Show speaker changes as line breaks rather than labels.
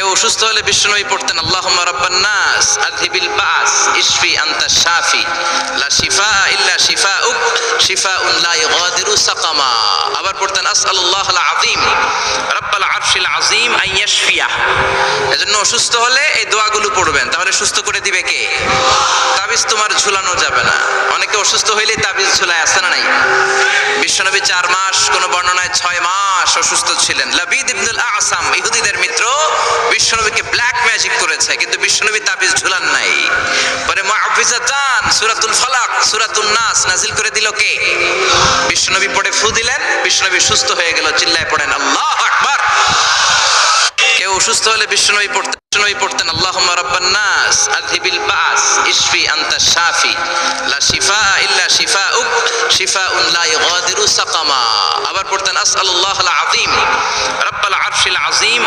কেউ অসুস্থ হলে বিশ্বনবী পড়তেন আল্লাহুম্মা রাব্বান নাস আযহিবিল বাস ইশফি আনতা শাফি লা শিফা ইল্লা শিফাউক শিফাউন লা ইগাদিরু সাকামা। আবার পড়তেন আসআলুল্লাহাল আযীম রাব্বাল আরশিল আযীম আন ইয়াশফিয়া। এজন্য অসুস্থ হলে এই দোয়াগুলো পড়বেন, তাহলে সুস্থ করে দিবে কে? তাবিজ তোমার ঝুলানো যাবে না। অনেকে অসুস্থ হইলেই তাবিজ ঝুলায়, আছে না নাই? বিশ্বনবী 4 মাস, কোন বর্ণনায় 6 মাস অসুস্থ ছিলেন। লাবিদ ইবনুল আসাম ইহুদিদের মিত্র বিশ্বনবীকে ব্ল্যাক ম্যাজিক করেছে, কিন্তু বিশ্বনবী তাবিজ ঝুলান নাই। পরে মুআউযিজাতান সূরাতুল ফালাক সূরাতুন নাস নাজিল করে দিল কে? বিশ্বনবী পড়ে ফু দিলেন, বিশ্বনবী সুস্থ হয়ে গেল। চিল্লায় পড়েন আল্লাহু আকবার। কেউ অসুস্থ হলে বিশ্বনবী পড়তেন আল্লাহুম্মা রাব্বান নাস আযহিবিল বাস ইশফি আনতা শাফি লা শিফা ইল্লা শিফাউক শিফাউন লা ইগাদিরু সাকামা। আবার পড়তেন আসআলুল্লাহাল আযীম রাব্বাল আরশিল আযীম